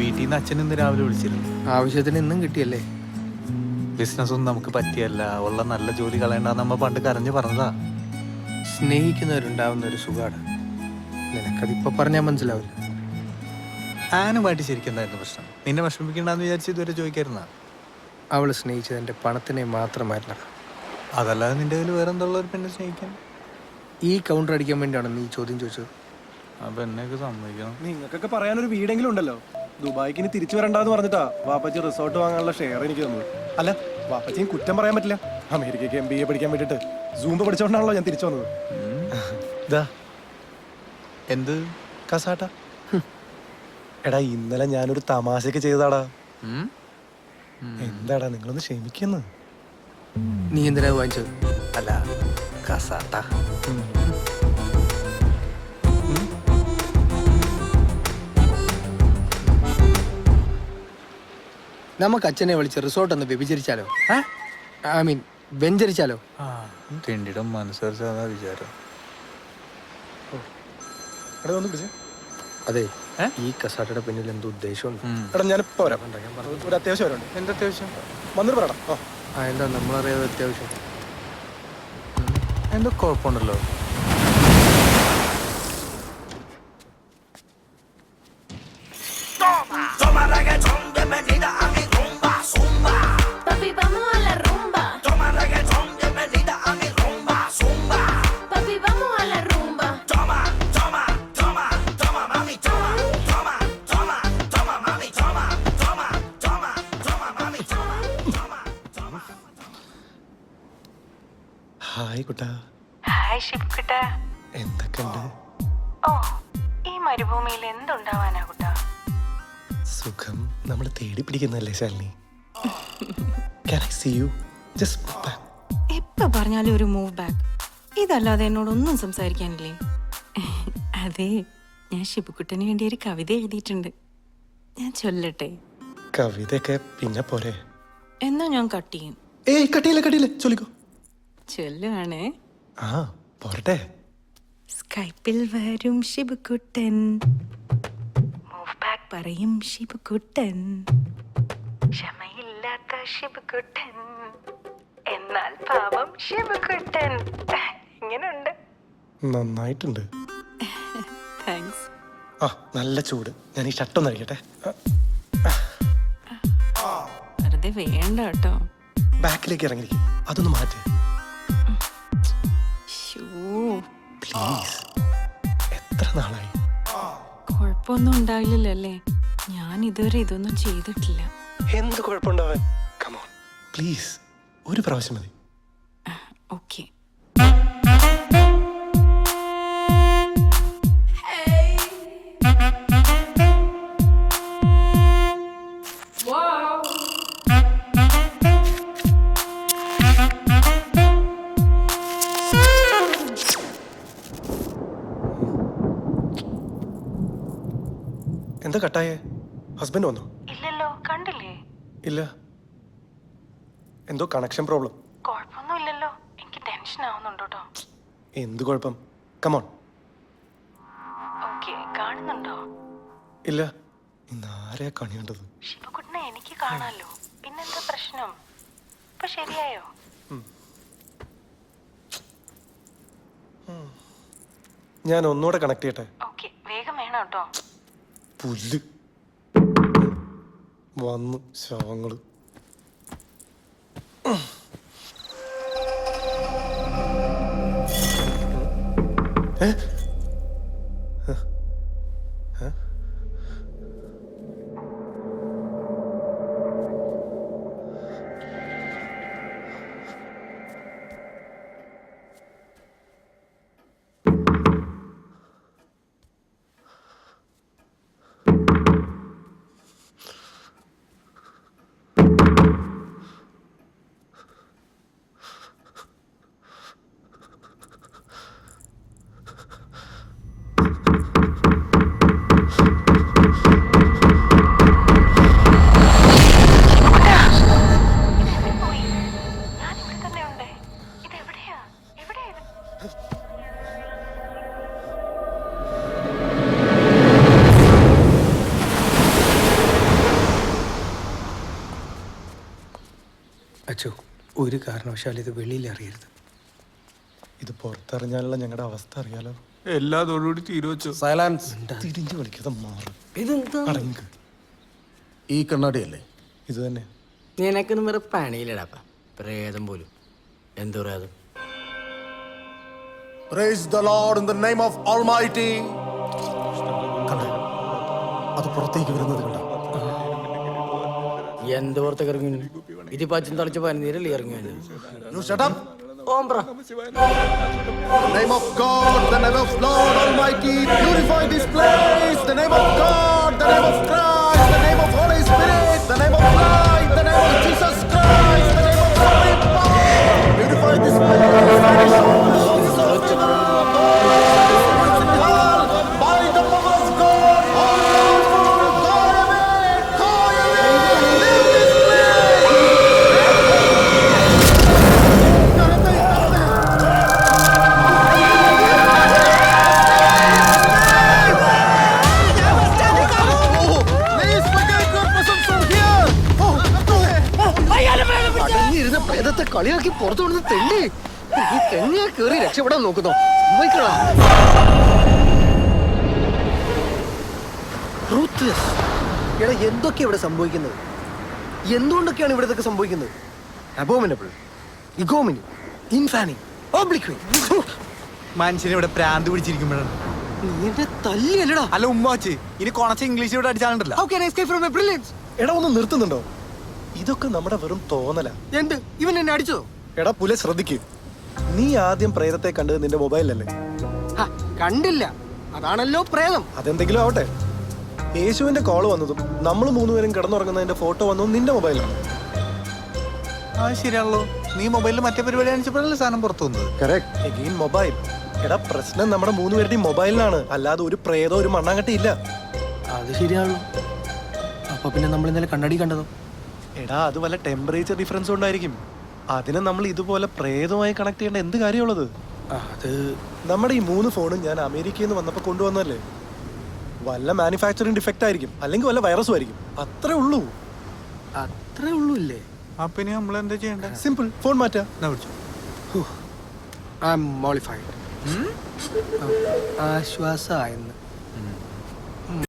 വീട്ടിൽ നിന്ന് അച്ഛൻ ഇന്ന് രാവിലെ വിളിച്ചിരുന്നു. ആവശ്യത്തിന് ഇന്നും കിട്ടിയല്ലേ? ബിസിനസ് ഒന്നും നമുക്ക് പറ്റിയല്ല, ഉള്ള നല്ല ജോലി കളയണ്ടെന്ന് നമ്മ പണ്ട് കരഞ്ഞു പറഞ്ഞതാ. സ്നേഹിക്കുന്നവരുണ്ടാവുന്ന ഒരു സുഖാണ്. നിനക്കതിപ്പോ പറഞ്ഞാൽ മനസ്സിലാവില്ല. ആനുമായിട്ട് ശരിക്കും എന്തായിരുന്നു പ്രശ്നം? നിന്നെ വിഷമിക്കണ്ടെന്ന് വിചാരിച്ച് ഇതുവരെ ചോദിക്കായിരുന്ന? അവള് സ്നേഹിച്ചത് എൻ്റെ പണത്തിനെ മാത്രമായിരുന്ന. അതല്ലാതെ നിന്റെ കയ്യിൽ വേറെ എന്തുള്ള ഒരു പെണ്ണെ സ്നേഹിക്കാൻ? ഈ കൗണ്ടർ അടിക്കാൻ വേണ്ടിയാണ് നീ ചോദ്യം ചോദിച്ചത്. ആ പെണ്ണൊക്കെ സമ്മതിക്കണം. നിങ്ങൾക്കൊക്കെ പറയാനൊരു വീടെങ്കിലും ഉണ്ടല്ലോ. ദുബായിക്ക് ഇനി തിരിച്ചു വരണ്ടെന്ന് പറഞ്ഞിട്ടാ വാപ്പച്ചി റിസോർട്ട് വാങ്ങാനുള്ള ഷെയർ എനിക്ക് തന്നത്. അല്ല, വാപ്പച്ചിയും കുറ്റം പറയാൻ പറ്റില്ല. അമേരിക്കയ്ക്ക് MBA പഠിക്കാൻ വേണ്ടിട്ട് സൂംബ പഠിച്ചോണ്ടാണല്ലോ ഞാൻ തിരിച്ചു വന്നത്. ഇതാ എന്ത് കസാട്ട. എടാ, ഇന്നലെ ഞാനൊരു തമാശക്ക് ചെയ്തതാടാ. എന്താടാ നിങ്ങളൊന്ന് ക്ഷമിക്കുന്നു. നീ എന്തിനാ വാങ്ങിച്ചത്? അല്ല, കസാട്ട. നമുക്ക് അച്ഛനെ വിളിച്ച് റിസോർട്ട് ഒന്ന് വ്യഭിചരിച്ചാലോ? I mean വെഞ്ചരിച്ചാലോ? തിണ്ടിയുടെ മനസ്സറിച്ചാ വിചാരം. എടാ ഒന്ന് പിടിച്ചേ. അതെ, ഈ കസാട്ടയുടെ പിന്നിൽ എന്തോ ഉദ്ദേശമുണ്ട്. എടാ ഞാനിപ്പോ വരാം. ഒരു അത്യാവശ്യം വരുന്നുണ്ട്. എന്താ അത്യാവശ്യം? വന്നിട്ട് പറയടാ. എന്താ നമ്മളറിയാതെ അത്യാവശ്യം? എന്തോ കുഴപ്പമുണ്ടല്ലോ. Papi, vamos a la rumba. Toma reggaetón, bienvenida a mi rumba, zumba. Papi, vamos a la rumba. Toma, toma, toma, toma, mami, toma, toma, toma, toma, mami, toma, toma, toma, toma, mami, toma, toma, toma. Hi Kutta, hi ഷിപ്കുട്ട. എന്തൊക്കെയുണ്ട്? ഓ, ഈ മരുഭൂമിയിൽ എന്തുണ്ടാവാനാ കുട്ടാ? സുഖം. നമ്മൾ തേടി പിടിക്കുന്നല്ലേ Shalini. Can I see you? Just move back. എപ്പോ പറഞ്ഞാലും ഒരു move back. ഇതല്ലാതെ എന്നോടൊന്നും സംസാരിക്കാനില്ലേ? അതെ, ഞാൻ ഷിബുക്കുട്ടന് വേണ്ടി ഒരു കവിത എഴുതിയിട്ടുണ്ട്. ഞാൻ ചൊല്ലട്ടെ? കവിതയൊക്കെ പിന്നെ പോരെ. എന്നാ ഞാൻ കട്ട് ചെയ്യും. ഏയ് കട്ടിയില്ല ചൊല്ലിക്കോ. ചൊല്ലുവാണേ. ആ പോരട്ടെ. സ്കൈപ്പിൽ വരും ഷിബുക്കുട്ടൻ, മൂവ് ബാക്ക് പറയും ഷിബുക്കുട്ടൻ, ക്ഷമയില്ലാത്ത ഷിബുക്കുട്ടൻ, എന്നാൽ പാവം ഷിബുക്കുട്ടൻ. ഇങ്ങനുണ്ട്. നന്നായിട്ടുണ്ട്. താങ്ക്സ്. ആ നല്ല ചൂട്. ഞാൻ ഈ ഷർട്ടൊന്ന് അഴിക്കട്ടെ. വെറുതെ വേണ്ട കേട്ടോ. ബാക്കിലേക്ക് ഇറങ്ങിയിരിക്കും. അതൊന്ന് മാറ്റ് ശ്ശോ, പ്ലീസ്. എത്ര നാളായി? കുഴപ്പമൊന്നും ഉണ്ടാവില്ലല്ലോ അല്ലേ? ഞാൻ ഇതുവരെ ഇതൊന്നും ചെയ്തിട്ടില്ല. എന്ത് കുഴപ്പമുണ്ടാവാൻ? കമോൺ പ്ലീസ്, ഒരു പ്രാവശ്യം മതി. ഓക്കെ. എന്താ കട്ടായേ? ഹസ്ബൻഡ് വന്നോ? ഇല്ലല്ലോ, കണ്ടില്ലേ? ഇല്ല. എന്തോ കണക്ഷൻ പ്രോബ്ലം. കുഴപ്പമൊന്നും ഇല്ലല്ലോ. എനിക്ക് ടെൻഷൻ ആവുന്നുണ്ട് കേട്ടോ. എന്ത് കുഴപ്പം? കമോൺ. ഓക്കെ, കാണുന്നുണ്ടോ? ഇല്ല. ഇന്ന് ആരെയാ കണി കണ്ടത്? ശിവകുട്ടനെ എനിക്ക് കാണാലോ. പിന്നെന്താ പ്രശ്നം? ഇപ്പൊ ശരിയായോ? ഞാൻ ഒന്നുകൂടെ കണക്ട് ചെയ്യട്ടെ? ഓക്കെ, വേഗം വേണം കേട്ടോ. പുല്ല് വന്നു ശവങ്ങള്. അച്ചു ഒരു കാരണവശാലും ഇത് വെളിയിൽ അറിയരുത്. ഇത് പുറത്തറിഞ്ഞാലുള്ള ഞങ്ങളുടെ അവസ്ഥ അറിയാലോ. എല്ലാതോടുകൂടി തീരുവച്ചു. സൈലൻസ്. തിരിഞ്ഞു കളിക്കാതെ മാറും. ഇതെന്താ? അടങ്ങ്. ഈ കണ്ണാടിയല്ലേ? ഇത് തന്നെ. നിനക്കൊന്നും വേറെ പണിയില്ലടാപ്പ. പ്രേതം പോലും. എന്ത് പ്രേതം? Praise the Lord in the name of Almighty. കണ്ടോ? അത് പുറത്തേക്ക് വരുന്നത് കണ്ടോ? എന്ത് പുറത്തേക്ക് ഇറങ്ങി? ഇതിപ്പോ അച്ഛൻ തളിച്ച പനിനീരല്ലേ ഇറങ്ങി? You shut up. Ombre. The name of God, the name of Lord Almighty, purify this place. The name of God, the name of Christ, the name of Holy Spirit, the name of light, the name of Jesus Christ, the name of Holy Power. Purify this place. By the power of God, all God away, call away, leave this അടങ്ങിയിരുന്ന പ്രേതത്തെ കളിയാക്കി പുറത്തു വിടുന്ന തെണ്ടി ഈ തെങ്ങിയെ കയറി രക്ഷപ്പെടാൻ നോക്കുന്നോ? സമ്മതിക്കടാ. Ruthless. എടാ എന്തൊക്കെയാ ഇവിടെ സംഭവിക്കുന്നത്? എന്തുകൊണ്ടൊക്കെയാണ് ഇവിടെ ഇതൊക്കെ സംഭവിക്കുന്നത്? അബോമിനബിൾ, ഇഗോമിനി, ഇൻഫാനി, ഓബ്ലിക്വി. മനുഷ്യനെ ഇവിടെ പ്രാന്ത് പിടിച്ചിരിക്കുമ്പോഴാണ്. നീ എന്നെ തല്ലിയല്ലടാ. അല്ല ഉമ്മ വെച്ച് ഇനി കൊണച്ച ഇംഗ്ലീഷ് ഇവിടെ അടിച്ചാലുണ്ടല്ലോ. How can I escape from my brilliance? എടാ ഒന്ന് നിർത്തുന്നുണ്ടോ? ഇതൊക്കെ നമ്മുടെ വെറും തോന്നലാ. എന്ത് ഇവൻ എന്നെ അടിച്ചതോ? എടാ പുല ശ്രദ്ധിക്കൂ. നീ ആദ്യം പ്രേതത്തെ കണ്ടത് നിന്റെ മൊബൈലല്ലേ? ഹ, കണ്ടില്ല. അതാണല്ലോ പ്രേതം. അതെന്തെങ്കിലും ആവട്ടെ. യേശുവിന്റെ കോള് വന്നതും നമ്മൾ മൂന്നുപേരും കിടന്നുറങ്ങുന്നതിന്റെ ഫോട്ടോ വന്നതും നിന്റെ മൊബൈലാണ്. ആ ശരിയാണല്ലോ. നീ മൊബൈലിൽ മറ്റേ പരിപാടി കാണിച്ചപ്പോഴല്ലേ സാധനം പുറത്തു വന്നത്. Again mobile. എടാ പ്രശ്നം നമ്മുടെ മൂന്നുപേരുടെയും മൊബൈലിലാണ്, അല്ലാതെ ഒരു പ്രേതോ ഒരു മണ്ണാങ്കട്ടി ഇല്ല. അത് ശരിയാണല്ലോ. അപ്പൊ പിന്നെ നമ്മൾ ഇന്നലെ കണ്ണാടി കണ്ടതോ? എടാ അത് വല്ല ടെമ്പറേച്ചർ ഡിഫറൻസ് കൊണ്ടായിരിക്കും. അതിനെ നമ്മൾ ഇതുപോലെ പ്രേതവുമായി കണക്ട് ചെയ്യേണ്ട എന്ത് കാര്യമുള്ളത്? അത് നമ്മുടെ ഈ 3 ഫോണും ഞാൻ അമേരിക്കയിൽ നിന്ന് വന്നപ്പോൾ കൊണ്ടുവന്നല്ലേ. വല്ല മാനുഫാക്ചറിങ് ഡിഫക്റ്റ് ആയിരിക്കും, അല്ലെങ്കിൽ വല്ല വൈറസും ആയിരിക്കും. അത്രേ ഉള്ളൂ. അത്രേ ഉള്ളൂ ഇല്ലേ? അപ്പൊ ഇനി നമ്മൾ എന്താ ചെയ്യണ്ടേ? സിമ്പിൾ, ഫോൺ മാറ്റാ. I am mollified. ആശ്വാസമായെന്ന്.